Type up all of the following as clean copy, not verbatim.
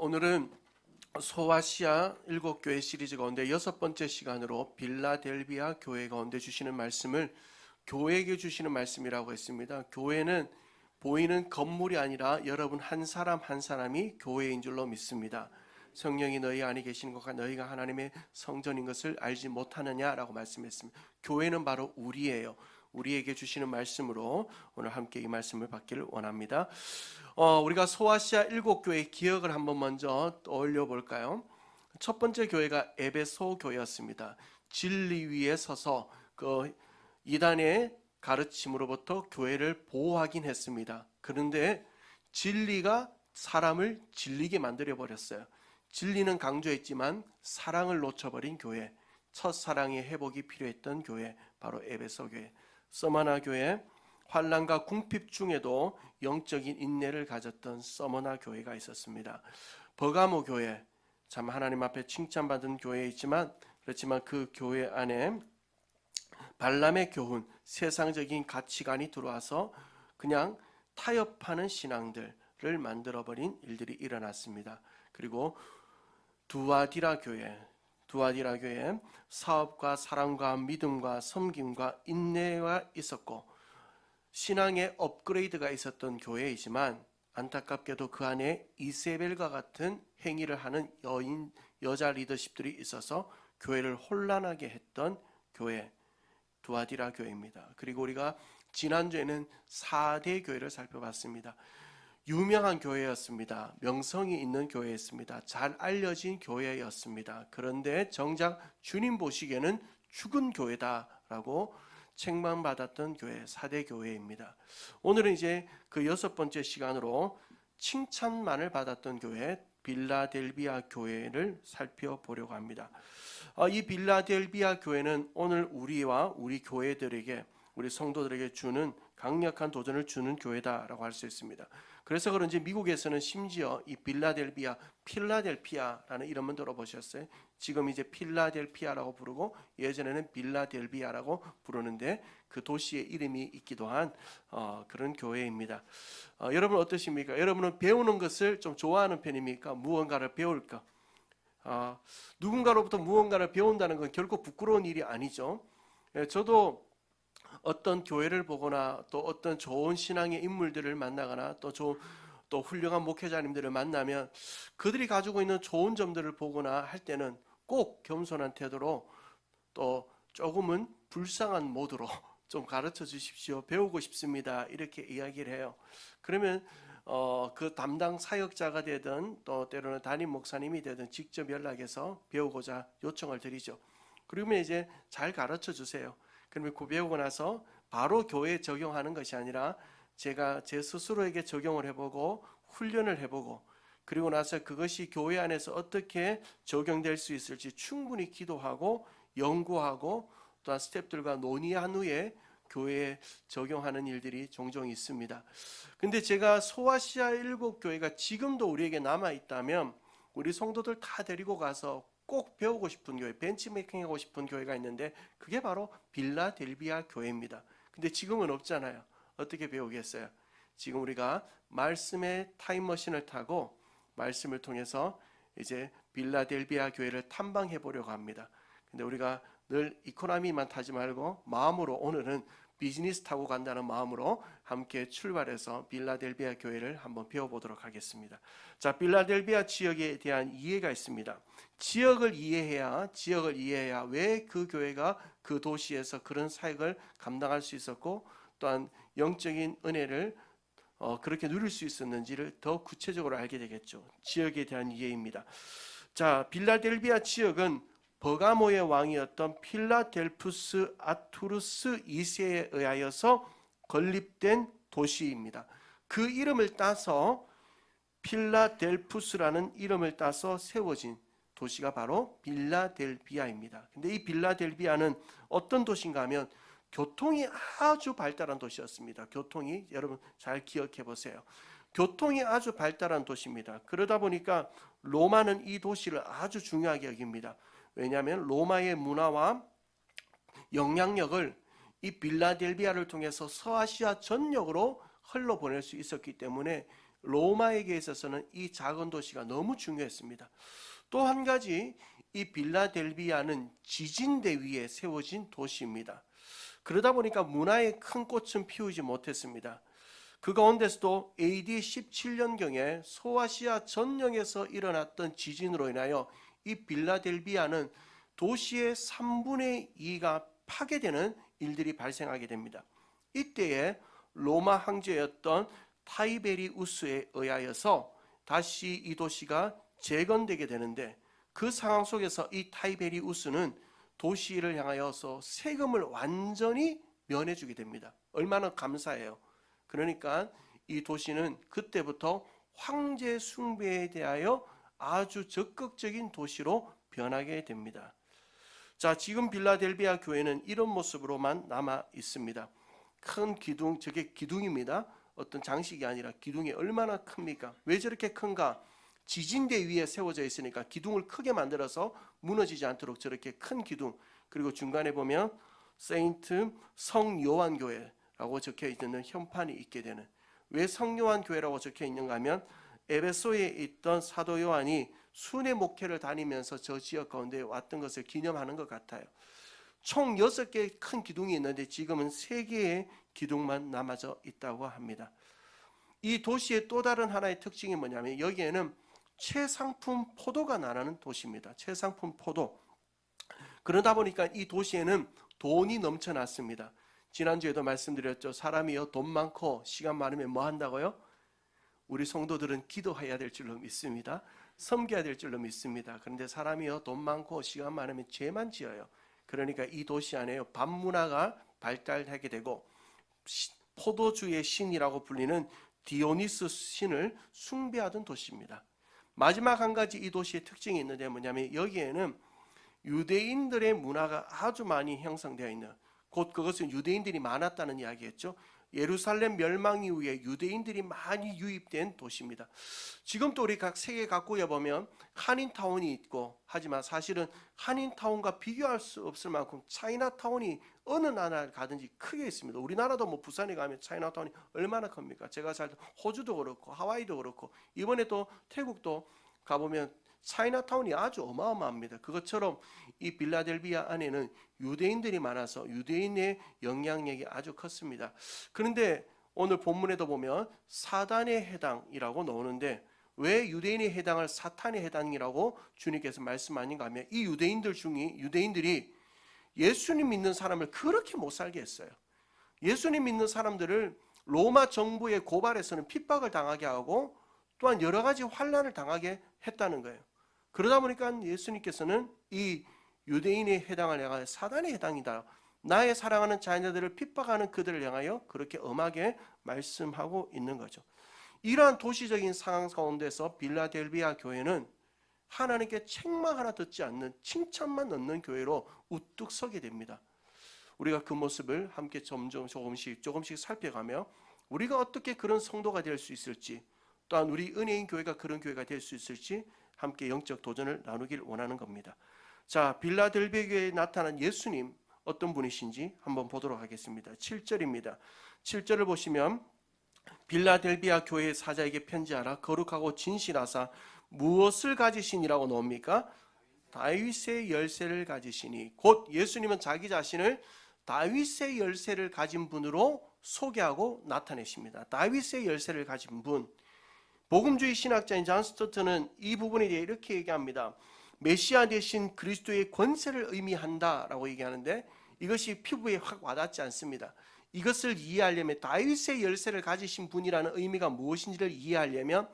오늘은 소아시아 7교회 시리즈 가운데 6번째 시간으로 빌라델비아 교회 가운데 주시는 말씀을 교회에게 주시는 말씀이라고 했습니다. 교회는 보이는 건물이 아니라 여러분 한 사람 한 사람이 교회인 줄로 믿습니다. 성령이 너희 안에 계시는 것과 너희가 하나님의 성전인 것을 알지 못하느냐라고 말씀했습니다. 교회는 바로 우리예요. 우리에게 주시는 말씀으로 오늘 함께 이 말씀을 받기를 원합니다. 우리가 소아시아 7교회의 기억을 한번 먼저 떠올려 볼까요? 첫 번째 교회가 에베소 교회였습니다. 진리 위에 서서 그 이단의 가르침으로부터 교회를 보호하긴 했습니다. 그런데 진리가 사람을 질리게 만들어 버렸어요. 진리는 강조했지만 사랑을 놓쳐버린 교회, 첫사랑의 회복이 필요했던 교회, 바로 에베소 교회. 서머나 교회, 환난과 궁핍 중에도 영적인 인내를 가졌던 서머나 교회가 있었습니다. 버가모 교회, 참 하나님 앞에 칭찬받은 교회이지만 그렇지만 그 교회 안에 발람의 교훈, 세상적인 가치관이 들어와서 그냥 타협하는 신앙들을 만들어버린 일들이 일어났습니다. 그리고 두아디라 교회, 사업과 사랑과 믿음과 섬김과 인내가 있었고 신앙의 업그레이드가 있었던 교회이지만 안타깝게도 그 안에 이세벨과 같은 행위를 하는 여자 리더십들이 있어서 교회를 혼란하게 했던 교회, 두아디라 교회입니다. 그리고 우리가 지난주에는 4대 교회를 살펴봤습니다. 유명한 교회였습니다. 명성이 있는 교회였습니다. 잘 알려진 교회였습니다. 그런데 정작 주님 보시기에는 죽은 교회다라고 책망받았던 교회, 4대 교회입니다. 오늘은 이제 그 6번째 시간으로 칭찬만을 받았던 교회, 빌라델비아 교회를 살펴보려고 합니다. 이 빌라델비아 교회는 오늘 우리와 우리 교회들에게, 우리 성도들에게 주는 강력한 도전을 주는 교회다라고 할 수 있습니다. 그래서 그런지 미국에서는 심지어 이 빌라델비아, 필라델피아라는 이름은 들어보셨어요? 지금 이제 필라델피아라고 부르고 예전에는 빌라델비아라고 부르는데 그 도시의 이름이 있기도 한 그런 교회입니다. 여러분 어떠십니까? 여러분은 배우는 것을 좀 좋아하는 편입니까? 무언가를 배울까? 누군가로부터 무언가를 배운다는 건 결코 부끄러운 일이 아니죠. 저도 어떤 교회를 보거나 또 어떤 좋은 신앙의 인물들을 만나거나 또 훌륭한 목회자님들을 만나면 그들이 가지고 있는 좋은 점들을 보거나 할 때는 꼭 겸손한 태도로 또 조금은 불쌍한 모드로 좀 가르쳐 주십시오. 배우고 싶습니다. 이렇게 이야기를 해요. 그러면 그 담당 사역자가 되든 또 때로는 담임 목사님이 되든 직접 연락해서 배우고자 요청을 드리죠. 그러면 이제 잘 가르쳐 주세요. 그러면 그 배우고 나서 바로 교회에 적용하는 것이 아니라 제가 제 스스로에게 적용을 해보고 훈련을 해보고 그리고 나서 그것이 교회 안에서 어떻게 적용될 수 있을지 충분히 기도하고 연구하고 또한 스태프들과 논의한 후에 교회에 적용하는 일들이 종종 있습니다. 근데 제가 소아시아 7교회가 지금도 우리에게 남아있다면 우리 성도들 다 데리고 가서 꼭 배우고 싶은 교회, 벤치메이킹하고 싶은 교회가 있는데 그게 바로 빌라델비아 교회입니다. 근데 지금은 없잖아요. 어떻게 배우겠어요? 지금 우리가 말씀의 타임머신을 타고 말씀을 통해서 이제 빌라델비아 교회를 탐방해 보려고 합니다. 근데 우리가 늘 이코노미만 타지 말고 마음으로 오늘은 비즈니스 타고 간다는 마음으로 함께 출발해서 빌라델비아 교회를 한번 배워보도록 하겠습니다. 자, 빌라델비아 지역에 대한 이해가 있습니다. 지역을 이해해야 왜 그 교회가 그 도시에서 그런 사역을 감당할 수 있었고 또한 영적인 은혜를 그렇게 누릴 수 있었는지를 더 구체적으로 알게 되겠죠. 지역에 대한 이해입니다. 자, 빌라델비아 지역은 버가모의 왕이었던 필라델푸스 아투루스 2세에 의하여서 건립된 도시입니다. 그 이름을 따서 필라델푸스라는 이름을 따서 세워진 도시가 바로 빌라델비아입니다. 근데 이 빌라델비아는 어떤 도시인가 하면 교통이 아주 발달한 도시였습니다. 교통이 여러분 잘 기억해 보세요. 교통이 아주 발달한 도시입니다. 그러다 보니까 로마는 이 도시를 아주 중요하게 여깁니다. 왜냐하면 로마의 문화와 영향력을 이 빌라델비아를 통해서 서아시아 전역으로 흘러보낼 수 있었기 때문에 로마에게 있어서는 이 작은 도시가 너무 중요했습니다. 또 한 가지, 이 빌라델비아는 지진대 위에 세워진 도시입니다. 그러다 보니까 문화의 큰 꽃은 피우지 못했습니다. 그 가운데서도 AD 17년경에 소아시아 전역에서 일어났던 지진으로 인하여 이 빌라델비아는 도시의 3분의 2가 파괴되는 일들이 발생하게 됩니다. 이때에 로마 황제였던 타이베리우스에 의하여서 다시 이 도시가 재건되게 되는데, 그 상황 속에서 이 타이베리우스는 도시를 향하여서 세금을 완전히 면해주게 됩니다. 얼마나 감사해요. 그러니까 이 도시는 그때부터 황제 숭배에 대하여 아주 적극적인 도시로 변하게 됩니다. 자, 지금 빌라델비아 교회는 이런 모습으로만 남아 있습니다. 큰 기둥, 저게 기둥입니다. 어떤 장식이 아니라 기둥이 얼마나 큽니까? 왜 저렇게 큰가? 지진대 위에 세워져 있으니까 기둥을 크게 만들어서 무너지지 않도록 저렇게 큰 기둥, 그리고 중간에 보면 세인트 성요한 교회라고 적혀 있는 현판이 있게 되는, 왜 성요한 교회라고 적혀 있는가 하면 에베소에 있던 사도 요한이 순회 목회를 다니면서 저 지역 가운데 왔던 것을 기념하는 것 같아요. 총 6개의 큰 기둥이 있는데 지금은 3개의 기둥만 남아져 있다고 합니다. 이 도시의 또 다른 하나의 특징이 뭐냐면 여기에는 최상품 포도가 나는 도시입니다. 최상품 포도. 그러다 보니까 이 도시에는 돈이 넘쳐났습니다. 지난주에도 말씀드렸죠. 사람이요, 돈 많고 시간 많으면 뭐 한다고요? 우리 성도들은 기도해야 될 줄로 믿습니다. 섬겨야 될 줄로 믿습니다. 그런데 사람이요, 돈 많고 시간 많으면 죄만 지어요. 그러니까 이 도시 안에 반문화가 발달하게 되고 포도주의 신이라고 불리는 디오니스 신을 숭배하던 도시입니다. 마지막 한 가지 이 도시의 특징이 있는데 뭐냐면 여기에는 유대인들의 문화가 아주 많이 형성되어 있는, 곧 그것은 유대인들이 많았다는 이야기였죠. 예루살렘 멸망 이후에 유대인들이 많이 유입된 도시입니다. 지금도 우리 각 세계 각국에 보면 한인타운이 있고, 하지만 사실은 한인타운과 비교할 수 없을 만큼 차이나타운이 어느 나라를 가든지 크게 있습니다. 우리나라도 뭐 부산에 가면 차이나타운이 얼마나 큽니까? 제가 살던 호주도 그렇고 하와이도 그렇고 이번에 또 태국도 가보면 차이나타운이 아주 어마어마합니다. 그것처럼 이 빌라델비아 안에는 유대인들이 많아서 유대인의 영향력이 아주 컸습니다. 그런데 오늘 본문에도 보면 사단의 해당이라고 나오는데, 왜 유대인의 해당을 사탄의 해당이라고 주님께서 말씀하는가 하면 이 유대인들이 예수님 믿는 사람을 그렇게 못 살게 했어요. 예수님 믿는 사람들을 로마 정부의 고발에서는 핍박을 당하게 하고 또한 여러 가지 환난을 당하게 했다는 거예요. 그러다 보니까 예수님께서는 이 유대인의 해당을 향하여 사단의 해당이다, 나의 사랑하는 자녀들을 핍박하는 그들을 향하여 그렇게 엄하게 말씀하고 있는 거죠. 이러한 도시적인 상황 가운데서 빌라델비아 교회는 하나님께 책망 하나 듣지 않는 칭찬만 넣는 교회로 우뚝 서게 됩니다. 우리가 그 모습을 함께 점점 조금씩 살펴가며 우리가 어떻게 그런 성도가 될 수 있을지, 또한 우리 은혜인 교회가 그런 교회가 될 수 있을지 함께 영적 도전을 나누길 원하는 겁니다. 자, 빌라델비아 교회에 나타난 예수님 어떤 분이신지 한번 보도록 하겠습니다. 7절입니다. 7절을 보시면 빌라델비아 교회 사자에게 편지하라. 거룩하고 진실하사 무엇을 가지시니라고 나옵니까? 다윗의 열쇠를 가지시니. 곧 예수님은 자기 자신을 다윗의 열쇠를 가진 분으로 소개하고 나타내십니다. 다윗의 열쇠를 가진 분. 복음주의 신학자인 존 스토트는 이 부분에 대해 이렇게 얘기합니다. 메시아 대신 그리스도의 권세를 의미한다라고 얘기하는데 이것이 피부에 확 와닿지 않습니다. 이것을 이해하려면 다윗의 열쇠를 가지신 분이라는 의미가 무엇인지를 이해하려면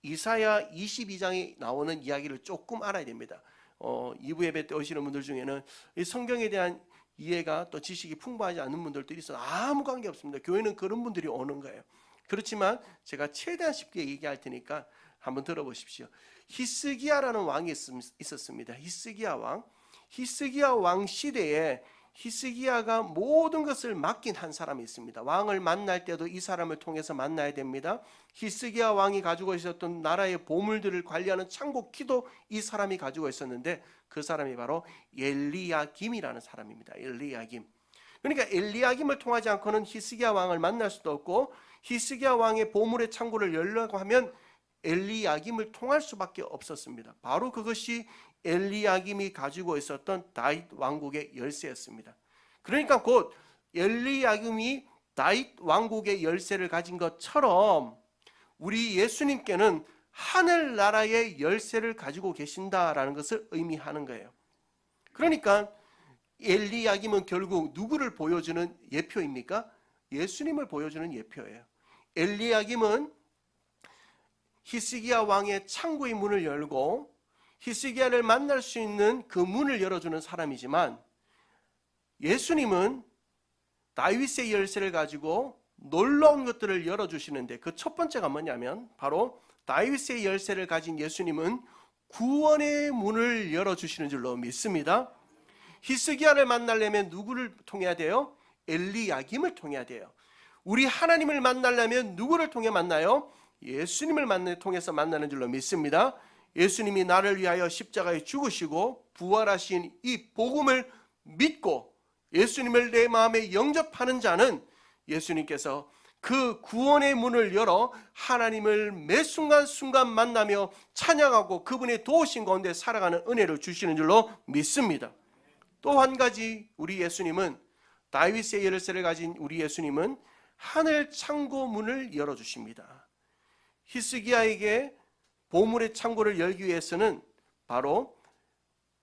이사야 22장에 나오는 이야기를 조금 알아야 됩니다. 2부 예배 때 오시는 분들 중에는 이 성경에 대한 이해가 또 지식이 풍부하지 않는 분들도 있어서 아무 관계 없습니다. 교회는 그런 분들이 오는 거예요. 그렇지만 제가 최대한 쉽게 얘기할 테니까 한번 들어보십시오. 히스기야라는 왕이 있었습니다. 히스기야 왕 시대에 히스기야가 모든 것을 맡긴 한 사람이 있습니다. 왕을 만날 때도 이 사람을 통해서 만나야 됩니다. 히스기야 왕이 가지고 있었던 나라의 보물들을 관리하는 창고키도 이 사람이 가지고 있었는데 그 사람이 바로 엘리야김이라는 사람입니다. 엘리야김. 그러니까 엘리야김을 통하지 않고는 히스기야 왕을 만날 수도 없고 히스기야 왕의 보물의 창고를 열려고 하면 엘리야김을 통할 수밖에 없었습니다. 바로 그것이 엘리야김이 가지고 있었던 다윗 왕국의 열쇠였습니다. 그러니까 곧 엘리야김이 다윗 왕국의 열쇠를 가진 것처럼 우리 예수님께는 하늘나라의 열쇠를 가지고 계신다라는 것을 의미하는 거예요. 그러니까 엘리야김은 결국 누구를 보여주는 예표입니까? 예수님을 보여주는 예표예요. 엘리야김은 히스기야 왕의 창고의 문을 열고 히스기야를 만날 수 있는 그 문을 열어주는 사람이지만, 예수님은 다윗의 열쇠를 가지고 놀라운 것들을 열어주시는데, 그 첫 번째가 뭐냐면 바로 다윗의 열쇠를 가진 예수님은 구원의 문을 열어주시는 줄로 믿습니다. 히스기야를 만나려면 누구를 통해야 돼요? 엘리야김을 통해야 돼요. 우리 하나님을 만나려면 누구를 통해 만나요? 예수님을 통해서 만나는 줄로 믿습니다. 예수님이 나를 위하여 십자가에 죽으시고 부활하신 이 복음을 믿고 예수님을 내 마음에 영접하는 자는 예수님께서 그 구원의 문을 열어 하나님을 매 순간순간 만나며 찬양하고 그분의 도우신 가운데 살아가는 은혜를 주시는 줄로 믿습니다. 또 한 가지, 우리 예수님은, 다윗의 열쇠를 가진 우리 예수님은 하늘 창고 문을 열어주십니다. 히스기야에게 보물의 창고를 열기 위해서는 바로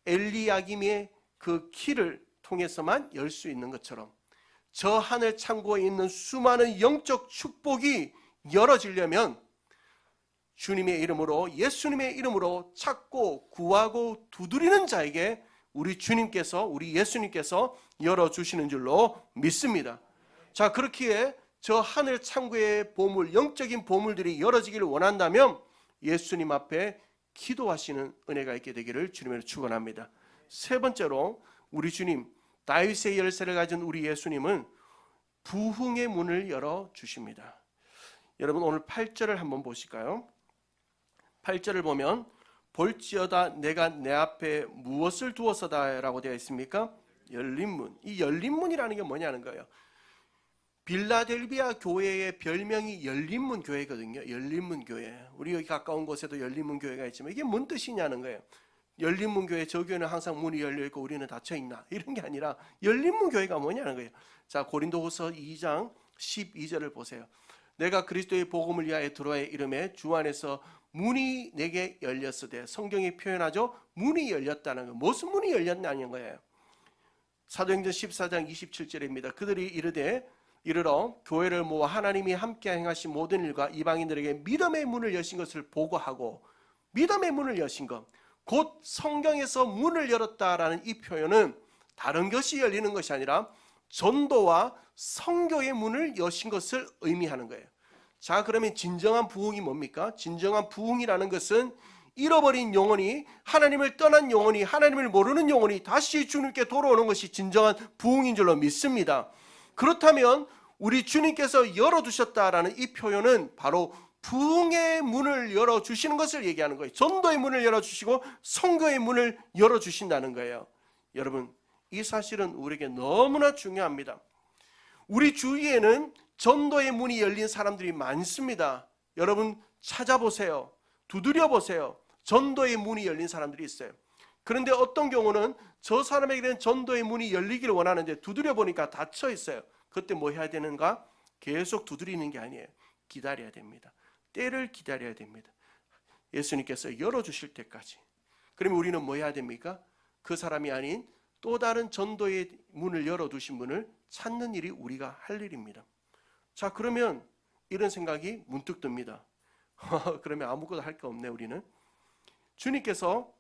엘리야김의 그 키를 통해서만 열 수 있는 것처럼, 저 하늘 창고에 있는 수많은 영적 축복이 열어지려면 주님의 이름으로, 예수님의 이름으로 찾고 구하고 두드리는 자에게 우리 주님께서, 우리 예수님께서 열어주시는 줄로 믿습니다. 자, 그렇기에 저 하늘 창고의 보물, 영적인 보물들이 열어지기를 원한다면 예수님 앞에 기도하시는 은혜가 있게 되기를 주님으로 축원합니다. 세 번째로, 우리 주님, 다윗의 열쇠를 가진 우리 예수님은 부흥의 문을 열어주십니다. 여러분, 오늘 8절을 한번 보실까요? 8절을 보면 볼지어다 내가 내 앞에 무엇을 두었어다 라고 되어 있습니까? 열린 문. 이 열린 문이라는 게 뭐냐는 거예요. 빌라델비아 교회의 별명이 열린문 교회거든요. 열린문 교회. 우리 여기 가까운 곳에도 열린문 교회가 있지만 이게 뭔 뜻이냐는 거예요. 열린문 교회, 저 교회는 항상 문이 열려있고 우리는 닫혀있나, 이런 게 아니라 열린문 교회가 뭐냐는 거예요. 자, 고린도후서 2장 12절을 보세요. 내가 그리스도의 복음을 위하여 들어와야 이름에 주 안에서 문이 내게 열렸으되, 성경이 표현하죠. 문이 열렸다는 거. 무슨 문이 열렸냐는 거예요. 사도행전 14장 27절입니다. 그들이 이르러 교회를 모아 하나님이 함께 행하신 모든 일과 이방인들에게 믿음의 문을 여신 것을 보고하고, 믿음의 문을 여신 것, 곧 성경에서 문을 열었다라는 이 표현은 다른 것이 열리는 것이 아니라 전도와 선교의 문을 여신 것을 의미하는 거예요. 자, 그러면 진정한 부흥이 뭡니까? 진정한 부흥이라는 것은 잃어버린 영혼이, 하나님을 떠난 영혼이, 하나님을 모르는 영혼이 다시 주님께 돌아오는 것이 진정한 부흥인 줄로 믿습니다. 그렇다면 우리 주님께서 열어두셨다라는 이 표현은 바로 부흥의 문을 열어주시는 것을 얘기하는 거예요. 전도의 문을 열어주시고 선교의 문을 열어주신다는 거예요. 여러분, 이 사실은 우리에게 너무나 중요합니다. 우리 주위에는 전도의 문이 열린 사람들이 많습니다. 여러분 찾아보세요. 두드려보세요. 전도의 문이 열린 사람들이 있어요. 그런데 어떤 경우는 저 사람에게는 전도의 문이 열리기를 원하는데 두드려보니까 닫혀 있어요. 그때 뭐 해야 되는가? 계속 두드리는 게 아니에요. 기다려야 됩니다. 때를 기다려야 됩니다. 예수님께서 열어주실 때까지. 그러면 우리는 뭐 해야 됩니까? 그 사람이 아닌 또 다른 전도의 문을 열어두신 분을 찾는 일이 우리가 할 일입니다. 자, 그러면 이런 생각이 문득 듭니다. 그러면 아무것도 할 게 없네. 우리는 주님께서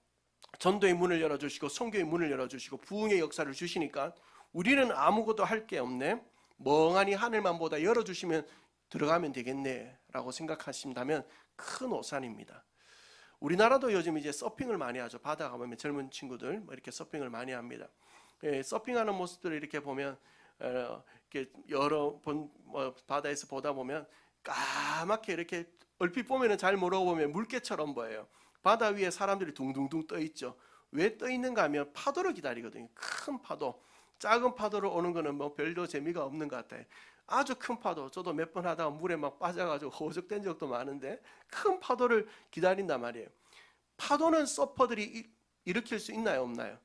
전도의 문을 열어주시고 선교의 문을 열어주시고 부흥의 역사를 주시니까 우리는 아무것도 할 게 없네, 멍하니 하늘만 보다 열어주시면 들어가면 되겠네 라고 생각하신다면 큰 오산입니다. 우리나라도 요즘 이제 서핑을 많이 하죠. 바다 가보면 젊은 친구들 이렇게 서핑을 많이 합니다. 서핑하는 모습들을 이렇게 보면 이렇게 여러 번 바다에서 보다 보면 까맣게 이렇게 얼핏 보면은 잘 모르고 보면 물개처럼 보여요. 바다 위에 사람들이 둥둥둥 떠 있죠. 왜 떠 있는가 하면 파도를 기다리거든요. 큰 파도. 작은 파도로 오는 거는 뭐 별로 재미가 없는 것 같아요. 아주 큰 파도, 저도 몇 번 하다가 물에 막 빠져가지고 호적된 적도 많은데 큰 파도를 기다린단 말이에요. 파도는 서퍼들이 일으킬 수 있나요, 없나요?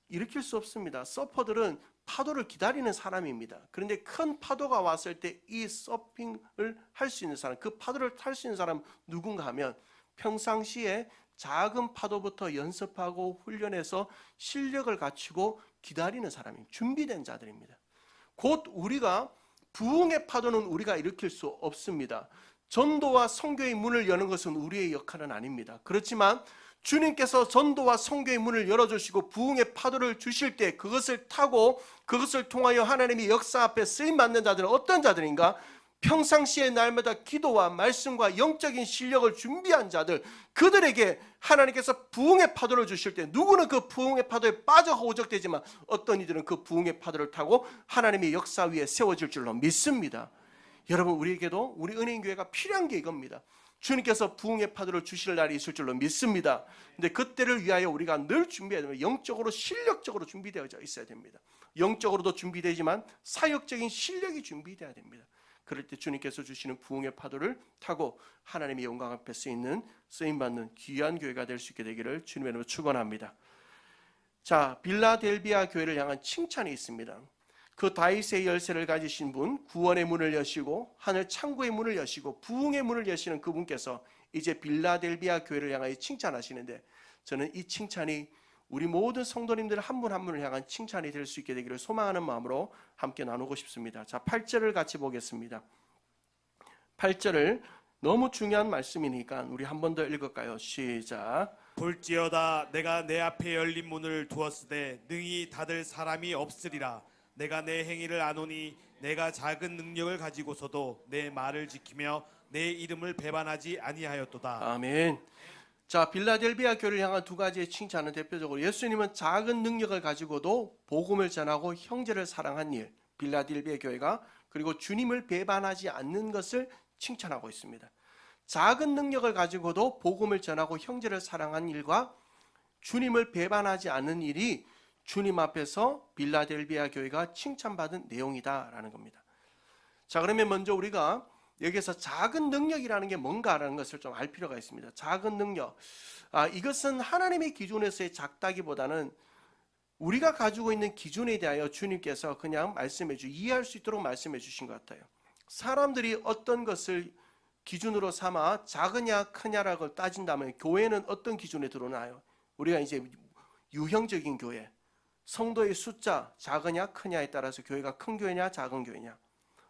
일으킬 수 없습니다. 서퍼들은 파도를 기다리는 사람입니다. 그런데 큰 파도가 왔을 때 이 서핑을 할 수 있는 사람, 그 파도를 탈 수 있는 사람 누군가 하면 평상시에 작은 파도부터 연습하고 훈련해서 실력을 갖추고 기다리는 사람이 준비된 자들입니다. 곧 우리가 부흥의 파도는 우리가 일으킬 수 없습니다. 전도와 선교의 문을 여는 것은 우리의 역할은 아닙니다. 그렇지만 주님께서 전도와 선교의 문을 열어주시고 부흥의 파도를 주실 때 그것을 타고 그것을 통하여 하나님의 역사 앞에 쓰임받는 자들은 어떤 자들인가? 평상시에 날마다 기도와 말씀과 영적인 실력을 준비한 자들, 그들에게 하나님께서 부흥의 파도를 주실 때 누구는 그 부흥의 파도에 빠져 호적되지만 어떤 이들은 그 부흥의 파도를 타고 하나님의 역사 위에 세워질 줄로 믿습니다. 여러분, 우리에게도 우리 은혜인교회가 필요한 게 이겁니다. 주님께서 부흥의 파도를 주실 날이 있을 줄로 믿습니다. 근데 그때를 위하여 우리가 늘 준비해야 됩니다. 영적으로 실력적으로 준비되어져 있어야 됩니다. 영적으로도 준비되지만 사역적인 실력이 준비되어야 됩니다. 그럴 때 주님께서 주시는 부흥의 파도를 타고 하나님의 영광 앞에 쓰임받는 귀한 교회가 될 수 있게 되기를 주님의 이름으로 축원합니다. 자, 빌라델비아 교회를 향한 칭찬이 있습니다. 그 다윗의 열쇠를 가지신 분, 구원의 문을 여시고 하늘 창고의 문을 여시고 부흥의 문을 여시는 그분께서 이제 빌라델비아 교회를 향하여 칭찬하시는데, 저는 이 칭찬이 우리 모든 성도님들 한 분 한 분을 향한 칭찬이 될 수 있게 되기를 소망하는 마음으로 함께 나누고 싶습니다. 자, 8절을 같이 보겠습니다. 8절을 너무 중요한 말씀이니까 우리 한 번 더 읽을까요? 시작. 볼지어다 내가 내 앞에 열린 문을 두었으되 능히 닫을 사람이 없으리라. 내가 내 행위를 아노니 내가 작은 능력을 가지고서도 내 말을 지키며 내 이름을 배반하지 아니하였도다. 아멘. 자, 빌라델비아 교회를 향한 두 가지의 칭찬은 대표적으로 예수님은 작은 능력을 가지고도 복음을 전하고 형제를 사랑한 일, 빌라델비아 교회가, 그리고 주님을 배반하지 않는 것을 칭찬하고 있습니다. 작은 능력을 가지고도 복음을 전하고 형제를 사랑한 일과 주님을 배반하지 않는 일이 주님 앞에서 빌라델비아 교회가 칭찬받은 내용이다라는 겁니다. 자, 그러면 먼저 우리가 여기서 작은 능력이라는 게 뭔가라는 것을 좀 알 필요가 있습니다. 작은 능력, 이것은 하나님의 기준에서의 작다기보다는 우리가 가지고 있는 기준에 대하여 주님께서 그냥 이해할 수 있도록 말씀해 주신 것 같아요. 사람들이 어떤 것을 기준으로 삼아 작으냐 크냐라고 따진다면 교회는 어떤 기준에 들어오나요? 우리가 이제 유형적인 교회, 성도의 숫자 작으냐 크냐에 따라서 교회가 큰 교회냐 작은 교회냐,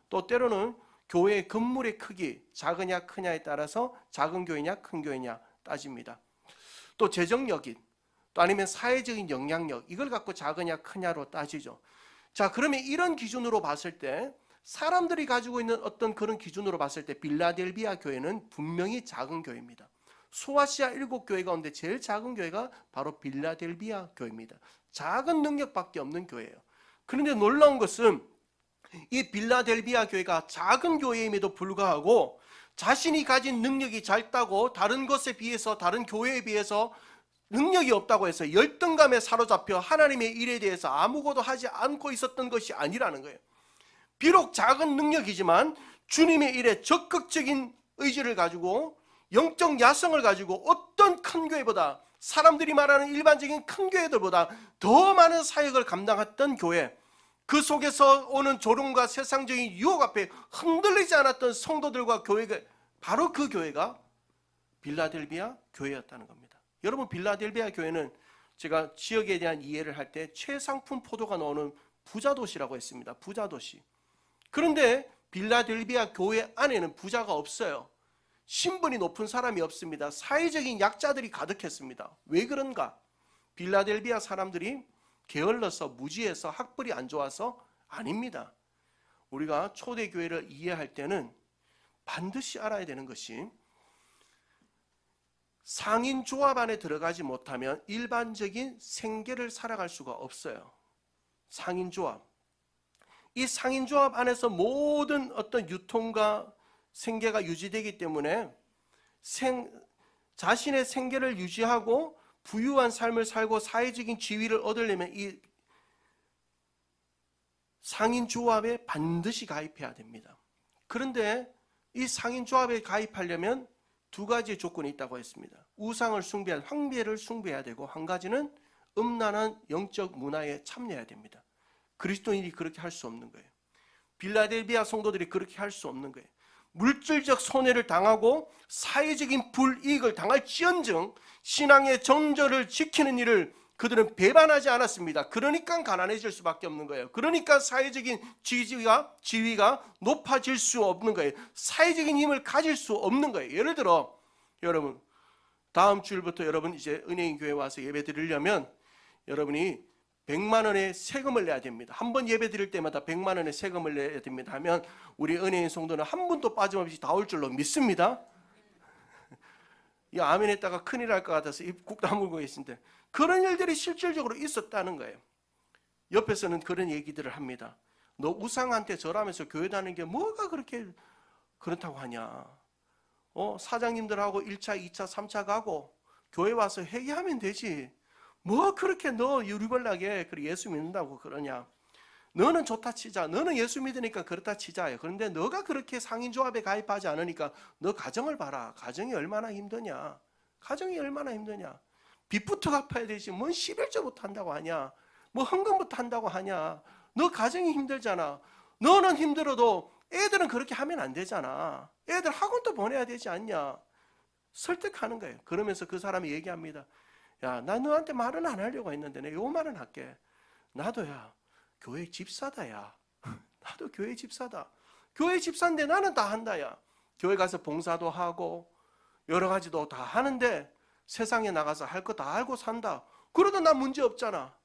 또 때로는 교회의 건물의 크기 작으냐 크냐에 따라서 작은 교회냐 큰 교회냐 따집니다. 또 재정력인, 또 아니면 사회적인 영향력, 이걸 갖고 작으냐 크냐로 따지죠. 자, 그러면 이런 기준으로 봤을 때, 사람들이 가지고 있는 어떤 그런 기준으로 봤을 때 빌라델비아 교회는 분명히 작은 교회입니다. 소아시아 7교회 가운데 제일 작은 교회가 바로 빌라델비아 교회입니다. 작은 능력밖에 없는 교회예요. 그런데 놀라운 것은 이 빌라델비아 교회가 작은 교회임에도 불구하고 자신이 가진 능력이 작다고 다른 것에 비해서, 다른 교회에 비해서 능력이 없다고 해서 열등감에 사로잡혀 하나님의 일에 대해서 아무것도 하지 않고 있었던 것이 아니라는 거예요. 비록 작은 능력이지만 주님의 일에 적극적인 의지를 가지고 영적 야성을 가지고 어떤 큰 교회보다, 사람들이 말하는 일반적인 큰 교회들보다 더 많은 사역을 감당했던 교회, 그 속에서 오는 조롱과 세상적인 유혹 앞에 흔들리지 않았던 성도들과 교회가, 바로 그 교회가 빌라델비아 교회였다는 겁니다. 여러분, 빌라델비아 교회는 제가 지역에 대한 이해를 할 때 최상품 포도가 나오는 부자 도시라고 했습니다. 부자 도시. 그런데 빌라델비아 교회 안에는 부자가 없어요. 신분이 높은 사람이 없습니다. 사회적인 약자들이 가득했습니다. 왜 그런가? 빌라델비아 사람들이 게을러서, 무지해서, 학벌이 안 좋아서? 아닙니다. 우리가 초대교회를 이해할 때는 반드시 알아야 되는 것이, 상인 조합 안에 들어가지 못하면 일반적인 생계를 살아갈 수가 없어요. 상인 조합. 이 상인 조합 안에서 모든 어떤 유통과 생계가 유지되기 때문에 자신의 생계를 유지하고 부유한 삶을 살고 사회적인 지위를 얻으려면 이 상인 조합에 반드시 가입해야 됩니다. 그런데 이 상인조합에 가입하려면 두 가지 조건이 있다고 했습니다. 우상을 숭배한 황배를 숭배해야 되고, 한 가지는 음란한 영적 문화에 참여해야 됩니다. 그리스도인이 그렇게 할 수 없는 거예요. 빌라델비아 성도들이 그렇게 할 수 없는 거예요. 물질적 손해를 당하고 사회적인 불이익을 당할지언정 신앙의 정절을 지키는 일을 그들은 배반하지 않았습니다. 그러니까 가난해질 수밖에 없는 거예요. 그러니까 사회적인 지위가 높아질 수 없는 거예요. 사회적인 힘을 가질 수 없는 거예요. 예를 들어 여러분, 다음 주일부터 여러분 이제 은혜인 교회 와서 예배 드리려면 여러분이 100만 원의 세금을 내야 됩니다. 한 번 예배 드릴 때마다 100만 원의 세금을 내야 됩니다 하면 우리 은혜인 성도는 한 분도 빠짐없이 다 올 줄로 믿습니다. 이 아멘 했다가 큰일 날 것 같아서 입 꾹 다물고 계신데, 그런 일들이 실질적으로 있었다는 거예요. 옆에서는 그런 얘기들을 합니다. 너 우상한테 절하면서 교회 다니는 게 뭐가 그렇게 그렇다고 하냐. 사장님들하고 1차, 2차, 3차 가고 교회 와서 회개하면 되지. 뭐 그렇게 너 유리벌나게 예수 믿는다고 그러냐. 너는 좋다 치자. 너는 예수 믿으니까 그렇다 치자요. 그런데 너가 그렇게 상인조합에 가입하지 않으니까 너 가정을 봐라. 가정이 얼마나 힘드냐. 가정이 얼마나 힘드냐. 빚부터 갚아야 되지. 뭔 11조부터 한다고 하냐. 뭐 헌금부터 한다고 하냐. 너 가정이 힘들잖아. 너는 힘들어도 애들은 그렇게 하면 안 되잖아. 애들 학원도 보내야 되지 않냐. 설득하는 거예요. 그러면서 그 사람이 얘기합니다. 야, 나 너한테 말은 안 하려고 했는데 내 요 말은 할게. 나도야 교회 집사다. 야 나도 교회 집사다. 교회 집사인데 나는 다 한다. 야 교회 가서 봉사도 하고 여러 가지도 다 하는데 세상에 나가서 할 거 다 알고 산다. 그러다 난 문제 없잖아.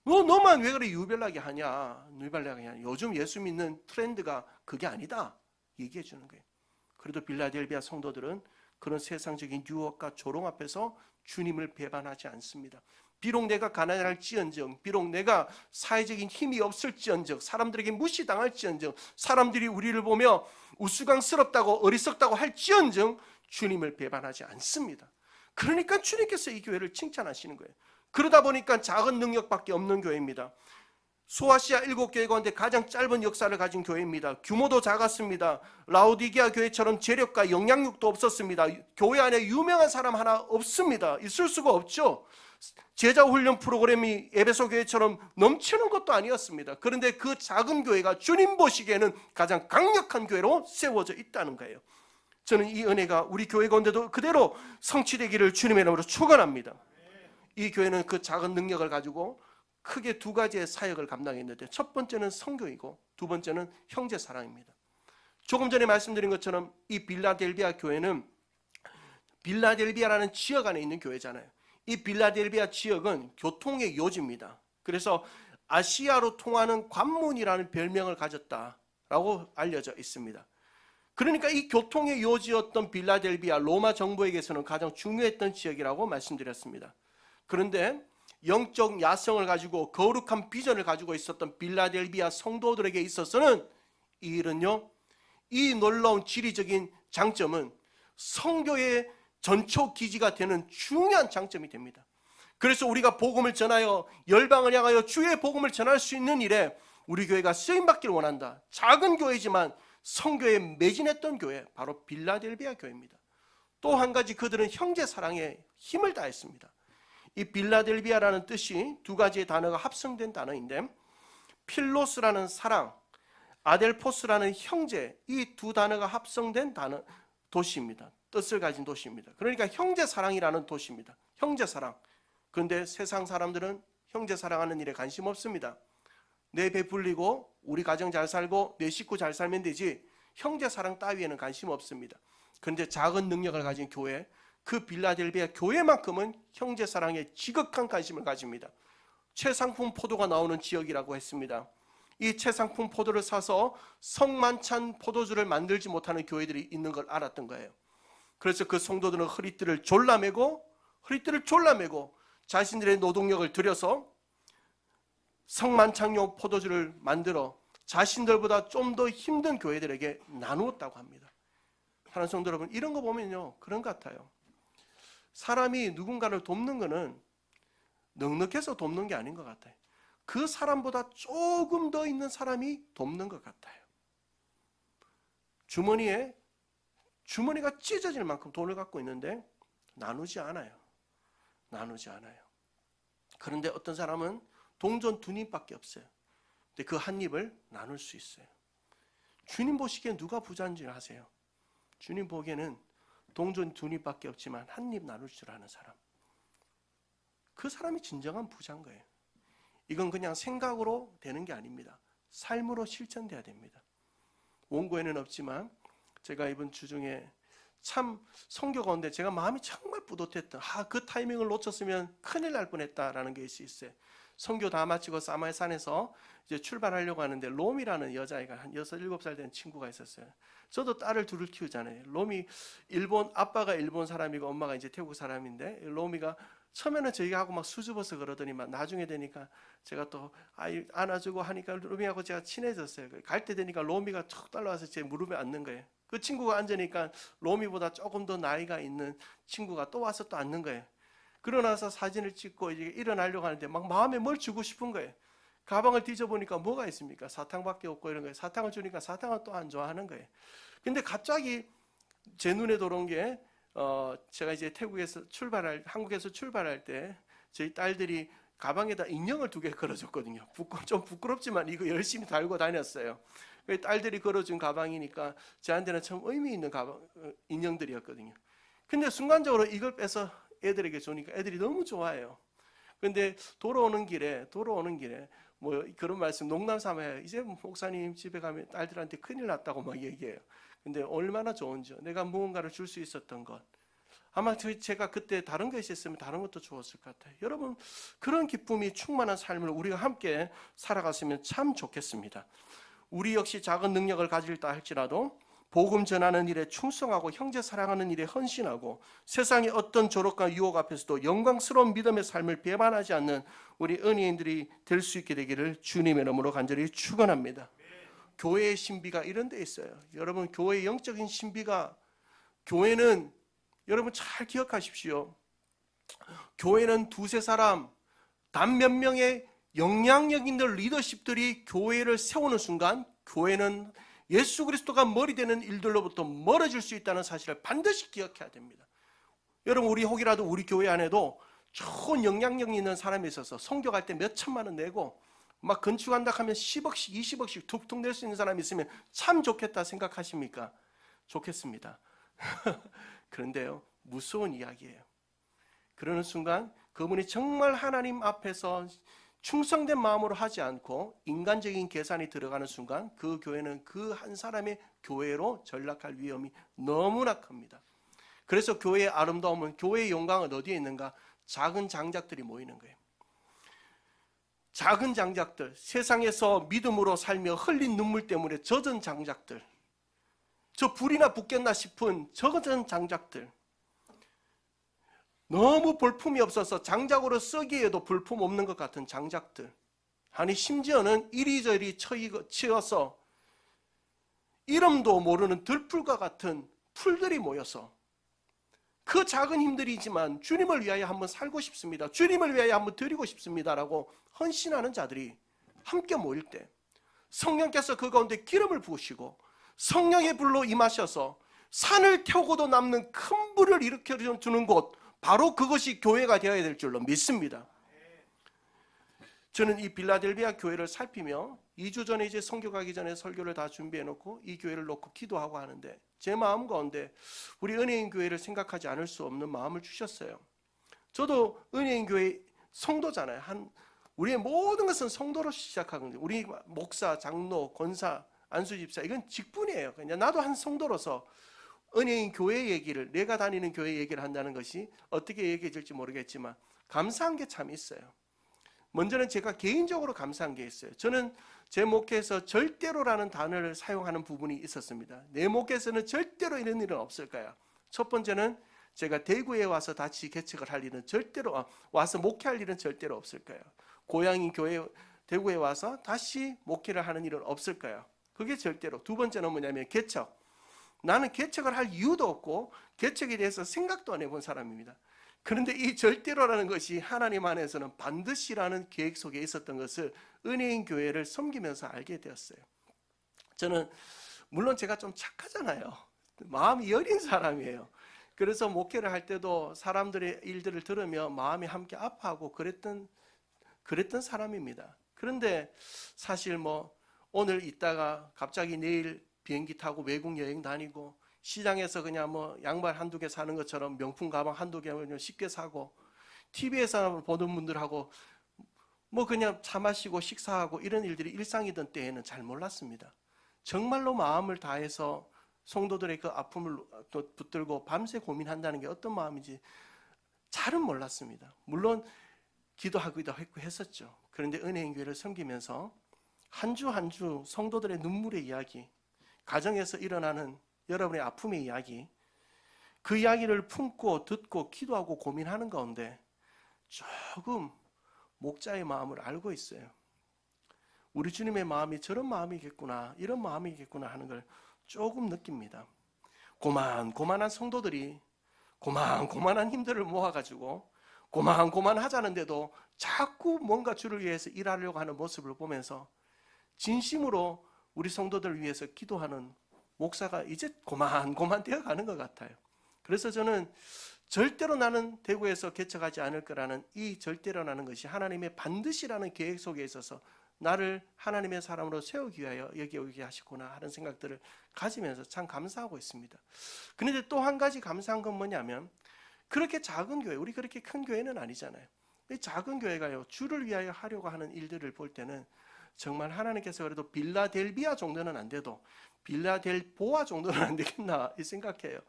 너만 왜 그래 유별나게 하냐. 유별나게 하냐. 요즘 예수 믿는 트렌드가 그게 아니다 얘기해 주는 거예요. 그래도 빌라델비아 성도들은 그런 세상적인 유혹과 조롱 앞에서 주님을 배반하지 않습니다. 비록 내가 가난할지언정, 비록 내가 사회적인 힘이 없을지언정, 사람들에게 무시당할지언정, 사람들이 우리를 보며 우스꽝스럽다고 어리석다고 할지언정 주님을 배반하지 않습니다. 그러니까 주님께서 이 교회를 칭찬하시는 거예요. 그러다 보니까 작은 능력밖에 없는 교회입니다. 소아시아 7교회 가운데 가장 짧은 역사를 가진 교회입니다. 규모도 작았습니다. 라오디게아 교회처럼 재력과 영향력도 없었습니다. 교회 안에 유명한 사람 하나 없습니다. 있을 수가 없죠. 제자 훈련 프로그램이 에베소 교회처럼 넘치는 것도 아니었습니다. 그런데 그 작은 교회가 주님 보시기에는 가장 강력한 교회로 세워져 있다는 거예요. 저는 이 은혜가 우리 교회 가운데도 그대로 성취되기를 주님의 이름으로 축원합니다. 이 교회는 그 작은 능력을 가지고 크게 두 가지의 사역을 감당했는데, 첫 번째는 선교이고 두 번째는 형제 사랑입니다. 조금 전에 말씀드린 것처럼 이 빌라델비아 교회는 빌라델비아라는 지역 안에 있는 교회잖아요. 이 빌라델비아 지역은 교통의 요지입니다. 그래서 아시아로 통하는 관문이라는 별명을 가졌다라고 알려져 있습니다. 그러니까 이 교통의 요지였던 빌라델비아, 로마 정부에게서는 가장 중요했던 지역이라고 말씀드렸습니다. 그런데 영적 야성을 가지고 거룩한 비전을 가지고 있었던 빌라델비아 성도들에게 있어서는 이 일은요, 이 놀라운 지리적인 장점은 성교의 전초 기지가 되는 중요한 장점이 됩니다. 그래서 우리가 복음을 전하여 열방을 향하여 주의 복음을 전할 수 있는 일에 우리 교회가 쓰임받기를 원한다. 작은 교회지만 성교에 매진했던 교회, 바로 빌라델비아 교회입니다. 또 한 가지, 그들은 형제 사랑에 힘을 다했습니다. 이 빌라델비아라는 뜻이 두 가지의 단어가 합성된 단어인데, 필로스라는 사랑, 아델포스라는 형제, 이 두 단어가 합성된 도시입니다. 뜻을 가진 도시입니다. 그러니까 형제 사랑이라는 도시입니다. 형제 사랑. 그런데 세상 사람들은 형제 사랑하는 일에 관심 없습니다. 내 베풀리고 우리 가정 잘 살고 내 식구 잘 살면 되지 형제 사랑 따위에는 관심 없습니다. 그런데 작은 능력을 가진 교회, 그 빌라델비아 교회만큼은 형제 사랑에 지극한 관심을 가집니다. 최상품 포도가 나오는 지역이라고 했습니다. 이 최상품 포도를 사서 성만찬 포도주를 만들지 못하는 교회들이 있는 걸 알았던 거예요. 그래서 그 성도들은 허리띠를 졸라매고 자신들의 노동력을 들여서 성만찬용 포도주를 만들어 자신들보다 좀 더 힘든 교회들에게 나누었다고 합니다. 사랑하는 성도 여러분, 이런 거 보면요, 그런 것 같아요. 사람이 누군가를 돕는 것은 넉넉해서 돕는 게 아닌 것 같아요. 그 사람보다 조금 더 있는 사람이 돕는 것 같아요. 주머니가 찢어질 만큼 돈을 갖고 있는데 나누지 않아요. 나누지 않아요. 그런데 어떤 사람은 동전 2입밖에 없어요. 근데 그 한 입을 나눌 수 있어요. 주님 보시기엔 누가 부자인 줄 아세요? 주님 보기에는 동전 2입밖에 없지만 한 입 나눌 줄 아는 사람. 그 사람이 진정한 부자인 거예요. 이건 그냥 생각으로 되는 게 아닙니다. 삶으로 실천돼야 됩니다. 원고에는 없지만 제가 이번 주 중에 참 선교 가운데 제가 마음이 정말 뿌듯했던 그 타이밍을 놓쳤으면 큰일 날 뻔했다라는 게 있어요. 선교 다 마치고 사마리산에서 이제 출발하려고 하는데 롬이라는 여자아이가 한 6, 7살 된 친구가 있었어요. 저도 딸을 둘을 키우잖아요. 롬이 아빠가 일본 사람이고 엄마가 이제 태국 사람인데 롬이가 처음에는 저희하고 막 수줍어서 그러더니만 나중에 되니까 제가 또 아이 안아주고 하니까 로미하고 제가 친해졌어요. 갈 때 되니까 로미가 툭 따라와서 제 무릎에 앉는 거예요. 그 친구가 앉으니까 로미보다 조금 더 나이가 있는 친구가 또 와서 또 앉는 거예요. 그러고 나서 사진을 찍고 이제 일어나려고 하는데 막 마음에 뭘 주고 싶은 거예요. 가방을 뒤져보니까 뭐가 있습니까? 사탕밖에 없고 이런 거예요. 사탕을 주니까 사탕을 또 안 좋아하는 거예요. 근데 갑자기 제 눈에 들어온 게 제가 이제 한국에서 출발할 때 저희 딸들이 가방에다 인형을 2개 걸어줬거든요. 좀 부끄럽지만 이거 열심히 달고 다녔어요. 딸들이 걸어준 가방이니까 저한테는 참 의미 있는 인형들이었거든요. 근데 순간적으로 이걸 빼서 애들에게 주니까 애들이 너무 좋아해요. 근데 돌아오는 길에 뭐 그런 말씀 농담 삼아요. 이제 목사님 집에 가면 딸들한테 큰일 났다고 막 얘기해요. 근데 얼마나 좋은지 내가 무언가를 줄 수 있었던 것. 아마 제가 그때 다른 거 있었으면 다른 것도 좋았을 것 같아요. 여러분 그런 기쁨이 충만한 삶을 우리가 함께 살아갔으면 참 좋겠습니다. 우리 역시 작은 능력을 가질다 할지라도 복음 전하는 일에 충성하고 형제 사랑하는 일에 헌신하고 세상의 어떤 조력과 유혹 앞에서도 영광스러운 믿음의 삶을 배반하지 않는 우리 은혜인들이 될 수 있게 되기를 주님의 이름으로 간절히 축원합니다. 교회의 신비가 이런 데 있어요. 여러분 교회의 영적인 신비가 교회는 여러분 잘 기억하십시오. 교회는 2-3사람 단 몇 명의 영향력 있는 리더십들이 교회를 세우는 순간 교회는 예수 그리스도가 머리 되는 일들로부터 멀어질 수 있다는 사실을 반드시 기억해야 됩니다. 여러분 혹이라도 우리 교회 안에도 좋은 영향력 있는 사람이 있어서 성교할 때 몇 천만 원 내고 막 건축한다 하면 10억씩 20억씩 툭툭 낼 수 있는 사람이 있으면 참 좋겠다 생각하십니까? 좋겠습니다. 그런데요 무서운 이야기예요. 그러는 순간 그분이 정말 하나님 앞에서 충성된 마음으로 하지 않고 인간적인 계산이 들어가는 순간 그 교회는 그 한 사람의 교회로 전락할 위험이 너무나 큽니다. 그래서 교회의 아름다움은 교회의 영광은 어디에 있는가? 작은 장작들이 모이는 거예요. 작은 장작들, 세상에서 믿음으로 살며 흘린 눈물 때문에 젖은 장작들, 저 불이나 붙겠나 싶은 젖은 장작들, 너무 볼품이 없어서 장작으로 쓰기에도 볼품 없는 것 같은 장작들, 아니 심지어는 이리저리 치여서 이름도 모르는 들풀과 같은 풀들이 모여서 그 작은 힘들이지만 주님을 위하여 한번 살고 싶습니다, 주님을 위하여 한번 드리고 싶습니다라고 헌신하는 자들이 함께 모일 때 성령께서 그 가운데 기름을 부으시고 성령의 불로 임하셔서 산을 태우고도 남는 큰 불을 일으켜주는 곳, 바로 그것이 교회가 되어야 될 줄로 믿습니다. 저는 이 빌라델비아 교회를 살피며 2주 전에 이제 선교 가기 전에 설교를 다 준비해 놓고 이 교회를 놓고 기도하고 하는데 제 마음 가운데 우리 은혜인 교회를 생각하지 않을 수 없는 마음을 주셨어요. 저도 은혜인 교회 성도잖아요. 우리의 모든 것은 성도로 시작하거든요. 우리 목사, 장로, 권사, 안수집사 이건 직분이에요. 그냥 나도 한 성도로서 은혜인 교회 얘기를, 내가 다니는 교회 얘기를 한다는 것이 어떻게 얘기해질지 모르겠지만 감사한 게 참 있어요. 먼저는 제가 개인적으로 감사한 게 있어요. 저는 제 목회에서 절대로라는 단어를 사용하는 부분이 있었습니다. 내 목회에서는 절대로 이런 일은 없을 거야. 첫 번째는 제가 대구에 와서 다시 개척을 할 일은 절대로, 와서 목회할 일은 절대로 없을 거예요. 고향인 교회 대구에 와서 다시 목회를 하는 일은 없을 거예요. 그게 절대로. 두 번째는 뭐냐면 개척. 나는 개척을 할 이유도 없고 개척에 대해서 생각도 안 해본 사람입니다. 그런데 이 절대로라는 것이 하나님 안에서는 반드시라는 계획 속에 있었던 것을 은혜인 교회를 섬기면서 알게 되었어요. 저는 물론 제가 좀 착하잖아요. 마음이 여린 사람이에요. 그래서 목회를 할 때도 사람들의 일들을 들으며 마음이 함께 아파하고 그랬던 사람입니다. 그런데 사실 뭐 오늘 있다가 갑자기 내일 비행기 타고 외국 여행 다니고 시장에서 그냥 뭐 양말 한두 개 사는 것처럼 명품 가방 한두 개 쉽게 사고 TV에서 보는 분들하고 뭐 그냥 차 마시고 식사하고 이런 일들이 일상이던 때에는 잘 몰랐습니다. 정말로 마음을 다해서 성도들의 그 아픔을 붙들고 밤새 고민한다는 게 어떤 마음인지 잘은 몰랐습니다. 물론 기도하기도 했고 했었죠. 그런데 은혜인교회를 섬기면서 한 주 한 주 성도들의 눈물의 이야기, 가정에서 일어나는 여러분의 아픔의 이야기, 그 이야기를 품고 듣고 기도하고 고민하는 가운데 조금 목자의 마음을 알고 있어요. 우리 주님의 마음이 저런 마음이겠구나, 이런 마음이겠구나 하는 걸 조금 느낍니다. 고만고만한 성도들이 고만고만한 힘들을 모아가지고 고만고만하자는데도 자꾸 뭔가 주를 위해서 일하려고 하는 모습을 보면서 진심으로 우리 성도들을 위해서 기도하는 목사가 이제 고만고만 되어가는 것 같아요. 그래서 저는 절대로 나는 대구에서 개척하지 않을 거라는 이 절대로라는 것이 하나님의 반드시라는 계획 속에 있어서 나를 하나님의 사람으로 세우기 위하여 여기 오게 하시구나 하는 생각들을 가지면서 참 감사하고 있습니다. 그런데 또 한 가지 감사한 건 뭐냐면 그렇게 작은 교회, 우리 그렇게 큰 교회는 아니잖아요. 이 작은 교회가요, 주를 위하여 하려고 하는 일들을 볼 때는 정말 하나님께서 그래도 빌라델비아 정도는 안 돼도 빌라델보아 정도는 안 되겠나 이 생각해요.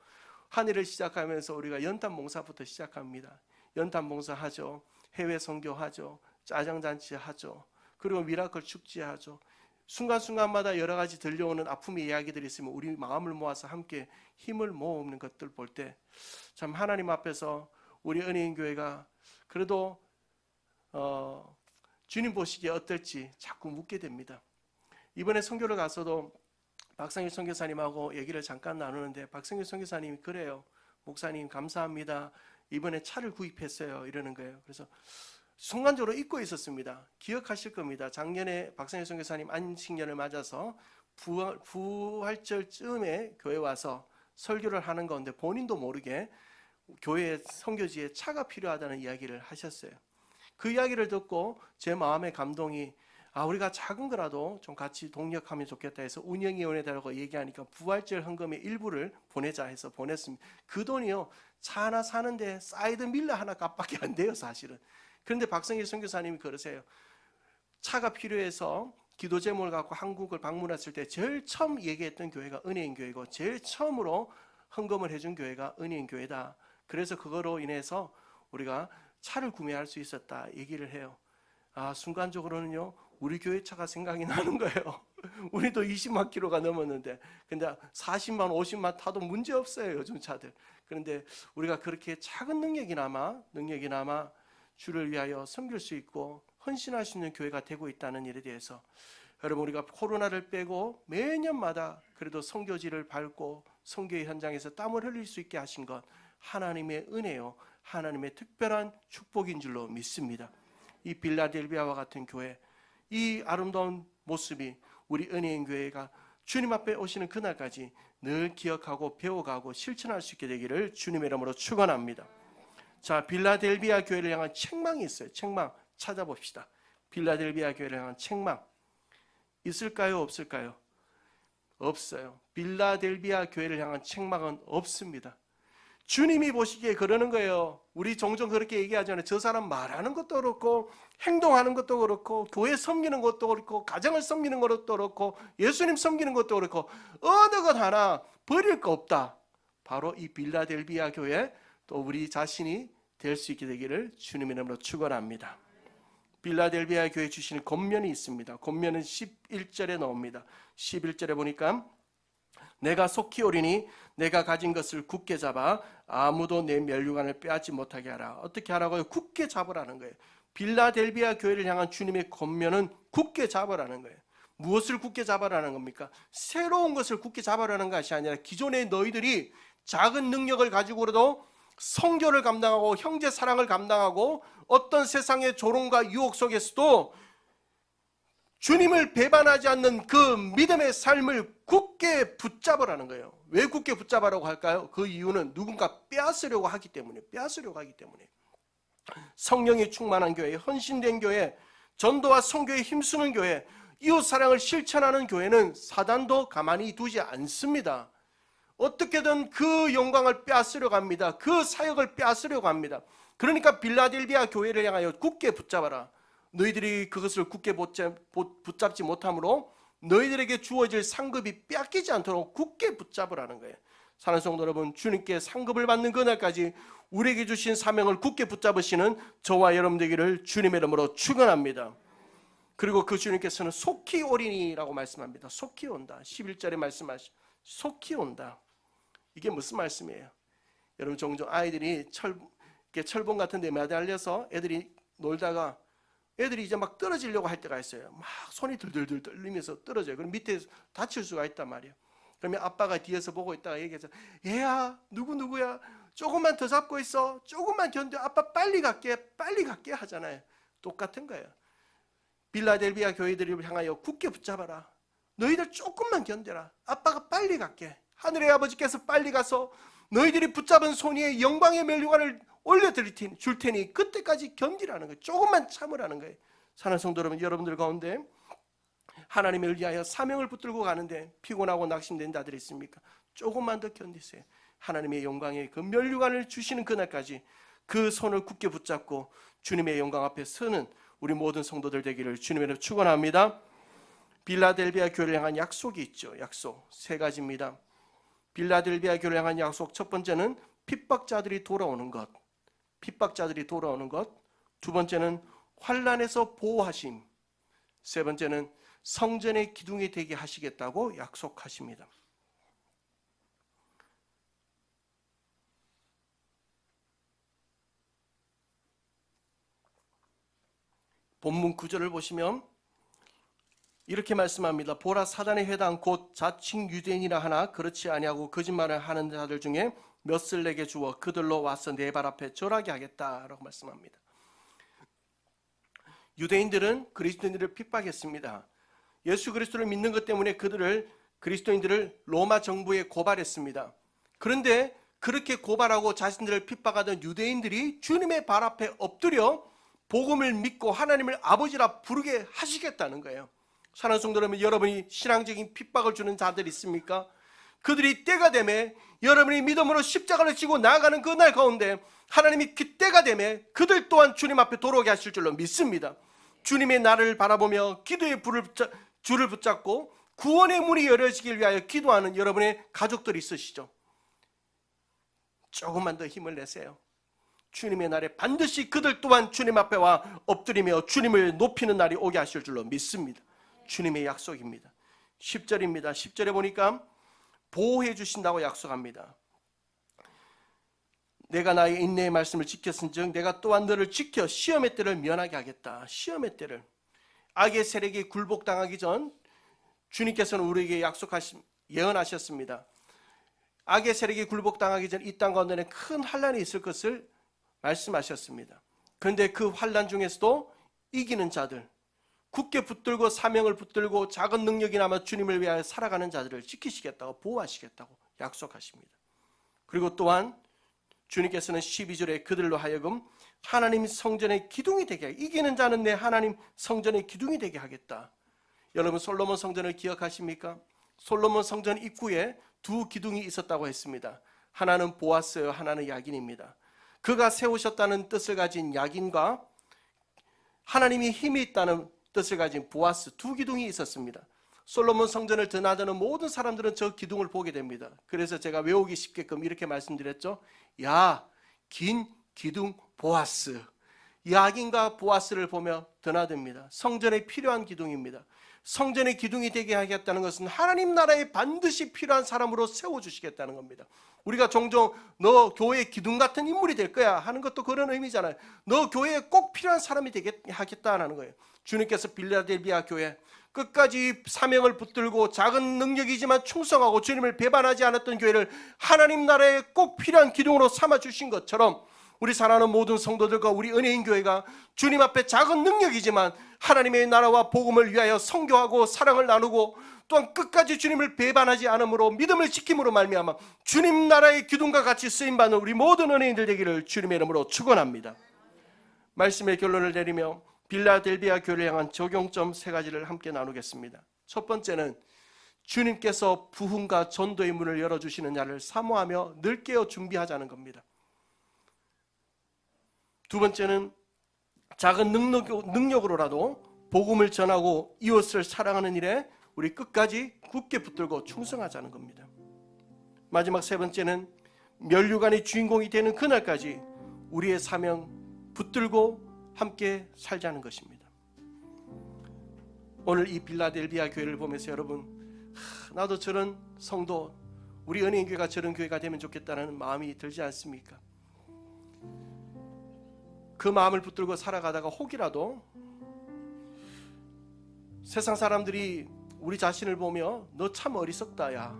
한 해를 시작하면서 우리가 연탄 봉사부터 시작합니다. 연탄 봉사하죠. 해외 선교하죠. 짜장잔치 하죠. 그리고 미라클 축제하죠. 순간순간마다 여러 가지 들려오는 아픔의 이야기들이 있으면 우리 마음을 모아서 함께 힘을 모으는 것들 볼 때 참 하나님 앞에서 우리 은혜인교회가 그래도 주님 보시기에 어떨지 자꾸 묻게 됩니다. 이번에 선교를 가서도 박상일 선교사님하고 얘기를 잠깐 나누는데 박상일 선교사님이 그래요. 목사님 감사합니다. 이번에 차를 구입했어요. 이러는 거예요. 그래서 순간적으로 잊고 있었습니다. 기억하실 겁니다. 작년에 박상일 선교사님 안식년을 맞아서 부활절쯤에 교회 와서 설교를 하는 가운데 본인도 모르게 교회 선교지에 차가 필요하다는 이야기를 하셨어요. 그 이야기를 듣고 제 마음의 감동이 우리가 작은 거라도 좀 같이 동력하면 좋겠다 해서 운영위원회라고 얘기하니까 부활절 헌금의 일부를 보내자 해서 보냈습니다. 그 돈이요 차 하나 사는데 사이드 밀러 하나 값밖에 안 돼요 사실은. 그런데 박성일 선교사님이 그러세요. 차가 필요해서 기도 제목을 갖고 한국을 방문했을 때 제일 처음 얘기했던 교회가 은혜인교회고 제일 처음으로 헌금을 해준 교회가 은혜인교회다. 그래서 그거로 인해서 우리가 차를 구매할 수 있었다 얘기를 해요. 순간적으로는요 우리 교회 차가 생각이 나는 거예요. 우리도 20만 킬로가 넘었는데 근데 40만 50만 타도 문제 없어요 요즘 차들. 그런데 우리가 그렇게 작은 능력이나마 주를 위하여 섬길 수 있고 헌신할 수 있는 교회가 되고 있다는 일에 대해서 여러분 우리가 코로나를 빼고 매년마다 그래도 선교지를 밟고 선교의 현장에서 땀을 흘릴 수 있게 하신 것 하나님의 은혜요 하나님의 특별한 축복인 줄로 믿습니다. 이 빌라델비아와 같은 교회 이 아름다운 모습이 우리 은혜인 교회가 주님 앞에 오시는 그날까지 늘 기억하고 배워가고 실천할 수 있게 되기를 주님의 이름으로 축원합니다. 자, 빌라델비아 교회를 향한 책망이 있어요. 책망 찾아봅시다. 빌라델비아 교회를 향한 책망 있을까요? 없을까요? 없어요. 빌라델비아 교회를 향한 책망은 없습니다. 주님이 보시기에 그러는 거예요. 우리 종종 그렇게 얘기하잖아요. 저 사람 말하는 것도 그렇고 행동하는 것도 그렇고 교회 섬기는 것도 그렇고 가정을 섬기는 것도 그렇고 예수님 섬기는 것도 그렇고 어느 것 하나 버릴 거 없다. 바로 이 빌라델비아 교회 또 우리 자신이 될 수 있게 되기를 주님의 이름으로 축원합니다. 빌라델비아 교회 주시는 권면이 있습니다. 권면은 11절에 나옵니다. 11절에 보니까 내가 속히 오리니 내가 가진 것을 굳게 잡아 아무도 내 면류관을 빼앗지 못하게 하라. 어떻게 하라고요? 굳게 잡으라는 거예요. 빌라델비아 교회를 향한 주님의 권면은 굳게 잡으라는 거예요. 무엇을 굳게 잡으라는 겁니까? 새로운 것을 굳게 잡으라는 것이 아니라 기존의 너희들이 작은 능력을 가지고라도 선교를 감당하고 형제 사랑을 감당하고 어떤 세상의 조롱과 유혹 속에서도 주님을 배반하지 않는 그 믿음의 삶을 굳게 붙잡으라는 거예요. 왜 굳게 붙잡으라고 할까요? 그 이유는 누군가 빼앗으려고 하기 때문에, 성령이 충만한 교회, 헌신된 교회, 전도와 선교에 힘쓰는 교회, 이웃사랑을 실천하는 교회는 사단도 가만히 두지 않습니다. 어떻게든 그 영광을 빼앗으려고 합니다. 그 사역을 빼앗으려고 합니다. 그러니까 빌라델비아 교회를 향하여 굳게 붙잡아라. 너희들이 그것을 굳게 붙잡지 못함으로 너희들에게 주어질 상급이 빼앗기지 않도록 굳게 붙잡으라는 거예요. 사랑하는 성도 여러분, 주님께 상급을 받는 그날까지 우리에게 주신 사명을 굳게 붙잡으시는 저와 여러분 되기를 주님의 이름으로 축원합니다. 그리고 그 주님께서는 속히 오리니라고 말씀합니다. 속히 온다. 11절에 말씀하시죠. 속히 온다. 이게 무슨 말씀이에요? 여러분, 종종 아이들이 철봉 같은 데 매달려서 애들이 놀다가 애들이 이제 막 떨어지려고 할 때가 있어요. 막 손이 들들들 떨리면서 떨어져요. 그럼 밑에 다칠 수가 있단 말이에요. 그러면 아빠가 뒤에서 보고 있다가 얘기해서, 얘야, 누구야, 조금만 더 잡고 있어, 조금만 견뎌, 아빠 빨리 갈게 하잖아요. 똑같은 거예요. 빌라델비아 교회들을 향하여 굳게 붙잡아라. 너희들 조금만 견뎌라. 아빠가 빨리 갈게. 하늘의 아버지께서 빨리 가서 너희들이 붙잡은 손 위에 영광의 멸류관을 올려줄 테니 그때까지 견디라는 거예요. 조금만 참으라는 거예요. 사랑하는 성도 여러분, 여러분들 가운데 하나님을 위하여 사명을 붙들고 가는데 피곤하고 낙심된 자들이 있습니까? 조금만 더 견디세요. 하나님의 영광의 그 멸류관을 주시는 그날까지 그 손을 굳게 붙잡고 주님의 영광 앞에 서는 우리 모든 성도들 되기를 주님으로 축원합니다. 빌라델비아 교회를 향한 약속이 있죠. 약속 세 가지입니다. 빌라델비아 교회를 향한 약속, 첫 번째는 핍박자들이 돌아오는 것. 두 번째는 환난에서 보호하심. 세 번째는 성전의 기둥이 되게 하시겠다고 약속하십니다. 본문 9절을 보시면 이렇게 말씀합니다. 보라, 사단의 회당 곧 자칭 유대인이라 하나 그렇지 아니하고 거짓말을 하는 자들 중에 몇을 내게 주어 그들로 와서 내 발 앞에 절하게 하겠다라고 말씀합니다. 유대인들은 그리스도인들을 핍박했습니다. 예수 그리스도를 믿는 것 때문에 그리스도인들을 로마 정부에 고발했습니다. 그런데 그렇게 고발하고 자신들을 핍박하던 유대인들이 주님의 발 앞에 엎드려 복음을 믿고 하나님을 아버지라 부르게 하시겠다는 거예요. 사랑하는 성도 여러분, 여러분이 신앙적인 핍박을 주는 자들이 있습니까? 그들이 때가 되매 여러분이 믿음으로 십자가를 지고 나아가는 그날 가운데 하나님이 그때가 되매 그들 또한 주님 앞에 돌아오게 하실 줄로 믿습니다. 주님의 나를 바라보며 기도의 줄을 붙잡고 구원의 문이 열어지길 위하여 기도하는 여러분의 가족들이 있으시죠? 조금만 더 힘을 내세요. 주님의 날에 반드시 그들 또한 주님 앞에 와 엎드리며 주님을 높이는 날이 오게 하실 줄로 믿습니다. 주님의 약속입니다. 10절입니다. 10절에 보니까 보호해 주신다고 약속합니다. 내가 나의 인내의 말씀을 지켰은즉 내가 또한 너를 지켜 시험의 때를 면하게 하겠다. 시험의 때를. 악의 세력이 굴복당하기 전 주님께서는 우리에게 예언하셨습니다. 악의 세력이 굴복당하기 전 이 땅 가운데는 큰 환란이 있을 것을 말씀하셨습니다. 그런데 그 환란 중에서도 이기는 자들, 굳게 붙들고 사명을 붙들고 작은 능력이나마 주님을 위하여 살아가는 자들을 지키시겠다고, 보호하시겠다고 약속하십니다. 그리고 또한 주님께서는 12절에 그들로 하여금 하나님 성전의 기둥이 되게 하겠다. 이기는 자는 내 하나님 성전의 기둥이 되게 하겠다. 여러분, 솔로몬 성전을 기억하십니까? 솔로몬 성전 입구에 두 기둥이 있었다고 했습니다. 하나는 보아스, 하나는 야긴입니다. 그가 세우셨다는 뜻을 가진 야긴과 하나님이 힘이 있다는 뜻을 가진 보아스, 두 기둥이 있었습니다. 솔로몬 성전을 드나드는 모든 사람들은 저 기둥을 보게 됩니다. 그래서 제가 외우기 쉽게끔 이렇게 말씀드렸죠. 야, 긴 기둥 보아스. 야긴과 보아스를 보며 드나듭니다. 성전에 필요한 기둥입니다. 성전의 기둥이 되게 하겠다는 것은 하나님 나라에 반드시 필요한 사람으로 세워주시겠다는 겁니다. 우리가 종종 너 교회의 기둥 같은 인물이 될 거야 하는 것도 그런 의미잖아요. 너 교회에 꼭 필요한 사람이 되게 하겠다는 거예요. 주님께서 빌라델비아 교회 끝까지 사명을 붙들고 작은 능력이지만 충성하고 주님을 배반하지 않았던 교회를 하나님 나라에 꼭 필요한 기둥으로 삼아주신 것처럼 우리 사랑하는 모든 성도들과 우리 은혜인 교회가 주님 앞에 작은 능력이지만 하나님의 나라와 복음을 위하여 선교하고 사랑을 나누고 또한 끝까지 주님을 배반하지 않음으로 믿음을 지킴으로 말미암아 주님 나라의 기둥과 같이 쓰임받는 우리 모든 은혜인들 되기를 주님의 이름으로 축원합니다. 말씀의 결론을 내리며 빌라델비아 교회를 향한 적용점 3가지를 함께 나누겠습니다. 첫 번째는 주님께서 부흥과 전도의 문을 열어주시는 날을 사모하며 늘 깨어 준비하자는 겁니다. 두 번째는 작은 능력으로라도 복음을 전하고 이웃을 사랑하는 일에 우리 끝까지 굳게 붙들고 충성하자는 겁니다. 마지막 3번째는 면류관의 주인공이 되는 그날까지 우리의 사명 붙들고 함께 살자는 것입니다. 오늘 이 빌라델비아 교회를 보면서 여러분, 나도 저런 성도, 우리 은혜인교회가 저런 교회가 되면 좋겠다는 마음이 들지 않습니까? 그 마음을 붙들고 살아가다가 혹이라도 세상 사람들이 우리 자신을 보며 너 참 어리석다, 야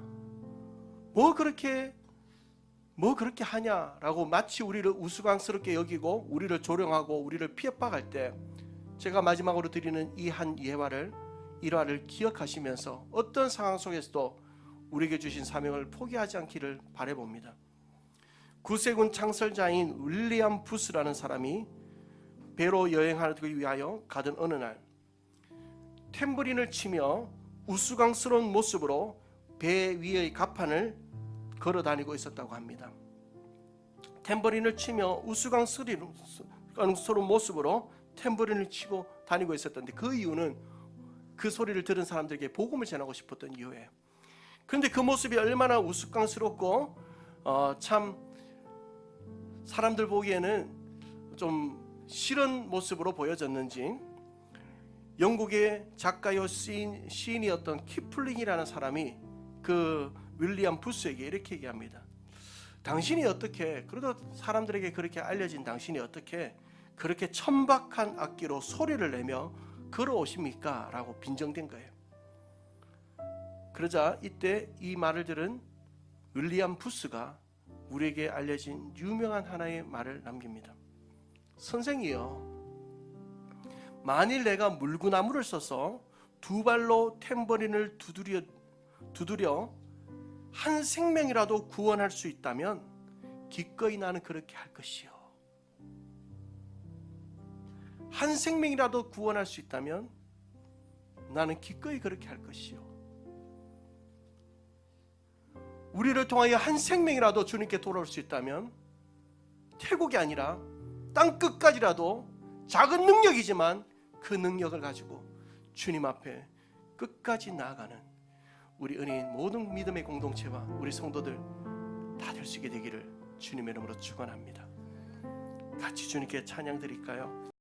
뭐 그렇게 하냐라고 마치 우리를 우스꽝스럽게 여기고 우리를 조롱하고 우리를 핍박할 때 제가 마지막으로 드리는 이 한 일화를 기억하시면서 어떤 상황 속에서도 우리에게 주신 사명을 포기하지 않기를 바라봅니다. 구세군 창설자인 윌리엄 부스라는 사람이 배로 여행하기 위하여 가던 어느 날 탬버린을 치며 우스꽝스러운 모습으로 배 위의 갑판을 걸어 다니고 있었다고 합니다. 탬버린을 치며 우스꽝스러운 모습으로 탬버린을 치고 다니고 있었던데 그 이유는 그 소리를 들은 사람들에게 복음을 전하고 싶었던 이유예요. 그런데 그 모습이 얼마나 우스꽝스럽고 참 사람들 보기에는 좀 싫은 모습으로 보여졌는지 영국의 작가요 시인이었던 키플링이라는 사람이 그 윌리엄 부스에게 이렇게 얘기합니다. 당신이 어떻게, 그래도 사람들에게 그렇게 알려진 당신이 어떻게 그렇게 천박한 악기로 소리를 내며 걸어오십니까? 라고 빈정된 거예요. 그러자 이때 이 말을 들은 윌리엄 부스가 우리에게 알려진 유명한 하나의 말을 남깁니다. 선생이요, 만일 내가 물구나무를 써서 2발로 탬버린을 두드려 한 생명이라도 구원할 수 있다면 기꺼이 나는 그렇게 할 것이요. 한 생명이라도 구원할 수 있다면 나는 기꺼이 그렇게 할 것이요. 우리를 통하여 한 생명이라도 주님께 돌아올 수 있다면 태국이 아니라 땅 끝까지라도 작은 능력이지만 그 능력을 가지고 주님 앞에 끝까지 나아가는 우리 은혜인 모든 믿음의 공동체와 우리 성도들 다 될 수 있게 되기를 주님의 이름으로 축원합니다. 같이 주님께 찬양 드릴까요?